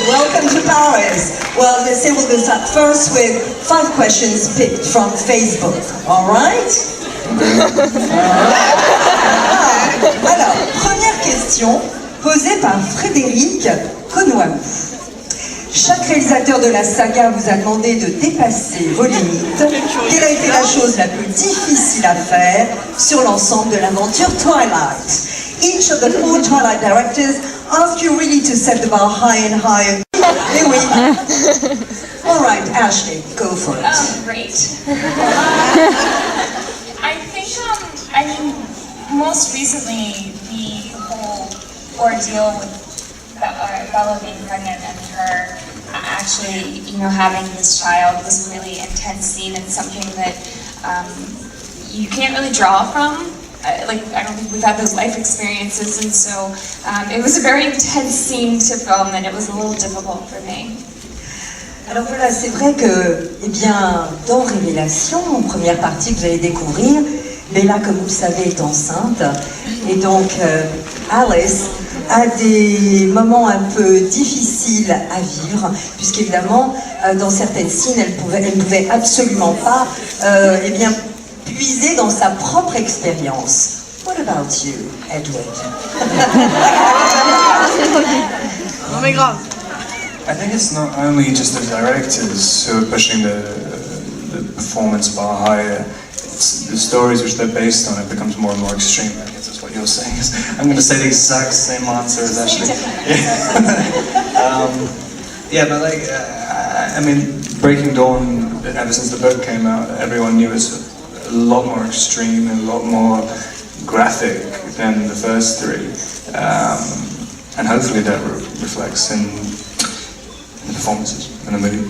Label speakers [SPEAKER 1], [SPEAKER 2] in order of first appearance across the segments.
[SPEAKER 1] Welcome to Paris. Well, let's say we'll start first with 5 questions picked from Facebook. All right? Alors, première question posée par Frédéric Conouamou. Chaque réalisateur de la saga vous a demandé de dépasser vos limites. Quelle a été la chose la plus difficile à faire sur l'ensemble de l'aventure Twilight? Each of the 4 Twilight directors asked you really to set the bar high and higher. Eh oui. All right, Ashley, go for it.
[SPEAKER 2] Great. I think, I mean, most recently, the whole ordeal with Bella being pregnant and her actually, having this child was a really intense scene and something that you can't really draw from. I don't think we've had those life experiences, and so it was a very intense scene to film, and it was a little difficult for me.
[SPEAKER 1] Alors voilà, c'est vrai que, dans Révélation, en première partie que vous allez découvrir, Bella, comme vous le savez, est enceinte, et donc Alice a des moments un peu difficiles à vivre, puisqu'évidemment, dans certaines scènes, elle pouvait absolument pas, puiser dans sa propre expérience. What about you, Edward?
[SPEAKER 3] Non mais grave.
[SPEAKER 4] I think it's not only just the directors who are pushing the performance bar higher. It's the stories which they're based on. It becomes more and more extreme. I guess that's what you're saying. I'm going to say the exact same answer as Ashley. Yeah, but I mean, Breaking Dawn. Ever since the book came out, everyone knew it's a lot more extreme and a lot more graphic than the first 3, and hopefully that reflects in the performances in the movie.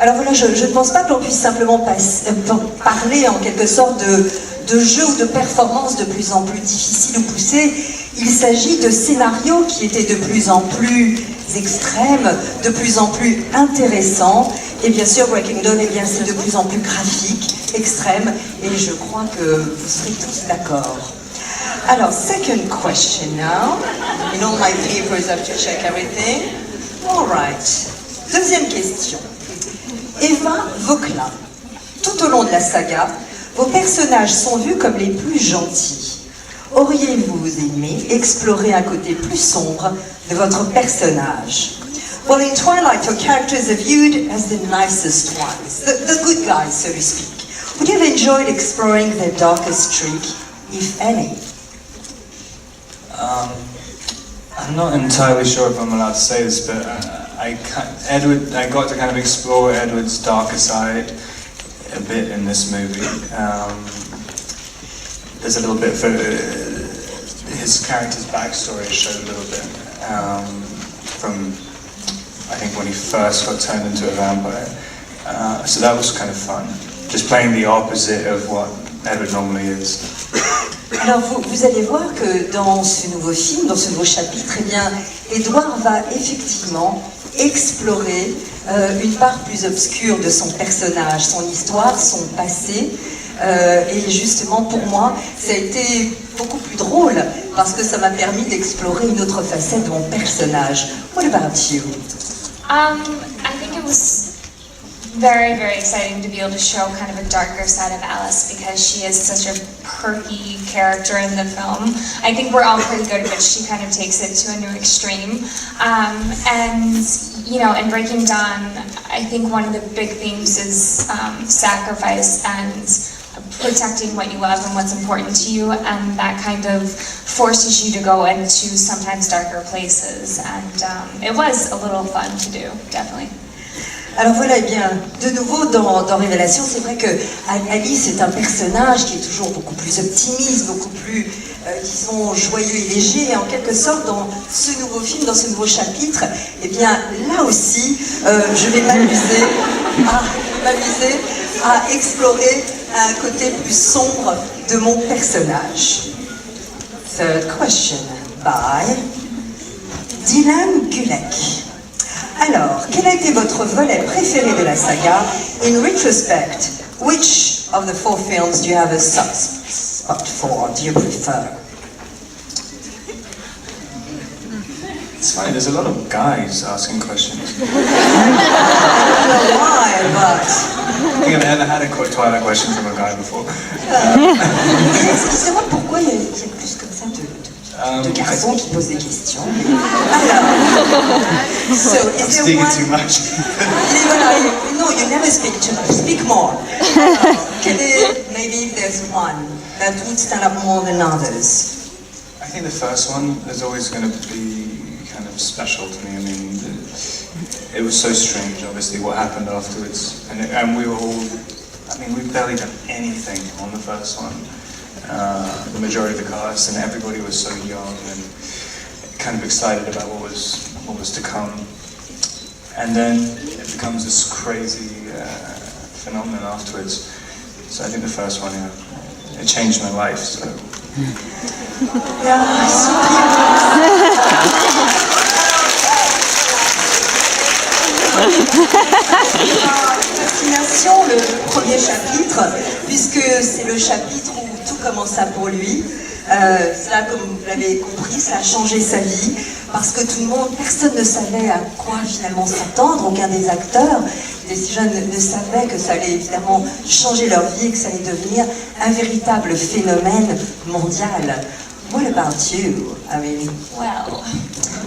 [SPEAKER 1] Alors voilà, je ne pense pas que l'on puisse simplement parler en quelque sorte de jeux ou de performances de plus en plus difficiles ou poussées. Il s'agit de scénarios qui étaient de plus en plus extrêmes, de plus en plus intéressants. Et bien sûr, Breaking Dawn, c'est de plus en plus graphique, extrême, et je crois que vous serez tous d'accord. Alors, second question now. In all my papers, I have to check everything. All right. Deuxième question. Eva Vauquelin. Tout au long de la saga, vos personnages sont vus comme les plus gentils. Auriez-vous aimé explorer un côté plus sombre de votre personnage? Well, in Twilight, your characters are viewed as the nicest ones, the good guys, so to speak. Would you have enjoyed exploring their darkest streak, if any?
[SPEAKER 4] I'm not entirely sure if I'm allowed to say this, but I got to kind of explore Edward's darker side a bit in this movie. There's a little bit for his character's backstory showed a little bit from, I think, when he first got turned into a vampire. So that was kind of fun. Just playing the opposite of what Edward normally is.
[SPEAKER 1] Alors vous allez voir que dans ce nouveau film, dans ce nouveau chapitre, Edward va effectivement explorer une part plus obscure de son personnage, son histoire, son passé. Et justement pour moi, ça a été beaucoup plus drôle parce que ça m'a permis d'explorer une autre facette de mon personnage. What about you?
[SPEAKER 2] I think it was very, very exciting to be able to show kind of a darker side of Alice because she is such a perky character in the film. I think we're all pretty good, but she kind of takes it to a new extreme. And, in Breaking Dawn, I think one of the big themes is sacrifice and protecting what you love and what's important to you, and that kind of forces you to go into sometimes darker places. And it was a little fun to do, definitely.
[SPEAKER 1] Alors voilà, eh bien, de nouveau dans Révélation, c'est vrai que Alice est un personnage qui est toujours beaucoup plus optimiste, beaucoup plus, disons, joyeux et léger. Et en quelque sorte, dans ce nouveau film, dans ce nouveau chapitre, eh bien, là aussi, je vais m'amuser à explorer un côté plus sombre de mon personnage. Third question by Dylan Gulek. Alors, quel a été votre volet préféré de la saga? In retrospect, which of the 4 films do you have a soft spot for? Do you prefer?
[SPEAKER 4] It's funny, there's a lot of guys asking questions.
[SPEAKER 1] I don't know why, but...
[SPEAKER 4] I think I've never had a Twilight question from a guy before.
[SPEAKER 1] Excusez-moi, pourquoi il y a plus comme ça de garçons qui posent des questions? Alors, so,
[SPEAKER 4] I'm speaking too much.
[SPEAKER 1] No, you never speak too much. Speak more. Maybe if there's one that would stand up more than others.
[SPEAKER 4] I think the first one is always going to be kind of special to me. I mean, it was so strange, obviously, what happened afterwards. And we were all, I mean, we barely done anything on the first one. The majority of the cast and everybody was so young and kind of excited about what was to come. And then it becomes this crazy phenomenon afterwards. So I think the first one, it changed my life. So.
[SPEAKER 1] Fascination, le premier chapitre, puisque c'est le chapitre où tout commença pour lui. Cela, comme vous l'avez compris, ça a changé sa vie, parce que tout le monde, personne ne savait à quoi finalement s'attendre, aucun des acteurs, des jeunes ne savaient que ça allait évidemment changer leur vie et que ça allait devenir un véritable phénomène mondial. What about you? I mean,
[SPEAKER 2] Well,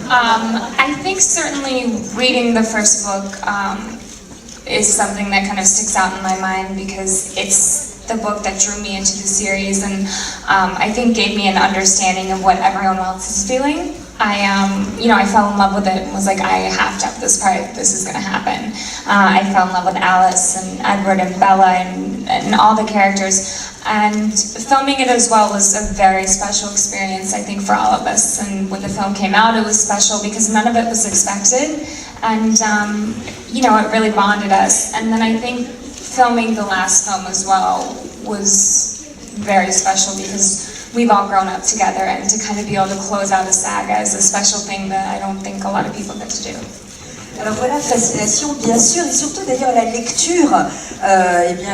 [SPEAKER 2] I think certainly reading the first book is something that kind of sticks out in my mind because it's the book that drew me into the series and I think gave me an understanding of what everyone else is feeling. I fell in love with it and was like, I have to have this part, this is going to happen. I fell in love with Alice and Edward and Bella and all the characters. And filming it as well was a very special experience, I think, for all of us. And when the film came out, it was special because none of it was expected. And, it really bonded us. And then I think filming the last film as well was very special because we've all grown up together, and to kind of be able to close out a saga is a special thing that I don't think a lot of people get to do.
[SPEAKER 1] Alors voilà, fascination bien sûr, et surtout d'ailleurs la lecture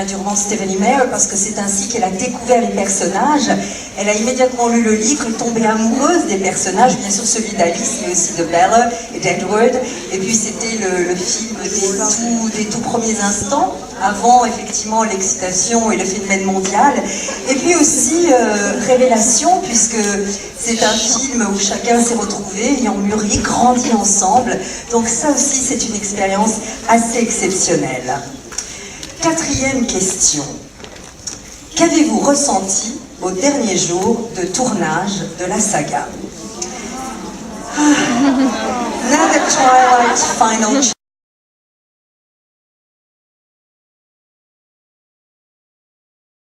[SPEAKER 1] du roman de Stephenie Meyer, parce que c'est ainsi qu'elle a découvert les personnages. Elle a immédiatement lu le livre, est tombée amoureuse des personnages, bien sûr celui d'Alice, mais aussi de Bella et d'Edward. Et puis c'était le film des tout premiers instants, avant effectivement l'excitation et le phénomène mondial. Et puis aussi Révélation, puisque c'est un film où chacun s'est retrouvé, ayant mûri, grandi ensemble. Donc ça aussi, c'est une expérience assez exceptionnelle. 4e question. Qu'avez-vous ressenti au dernier jour de tournage de la saga? Now the Twilight final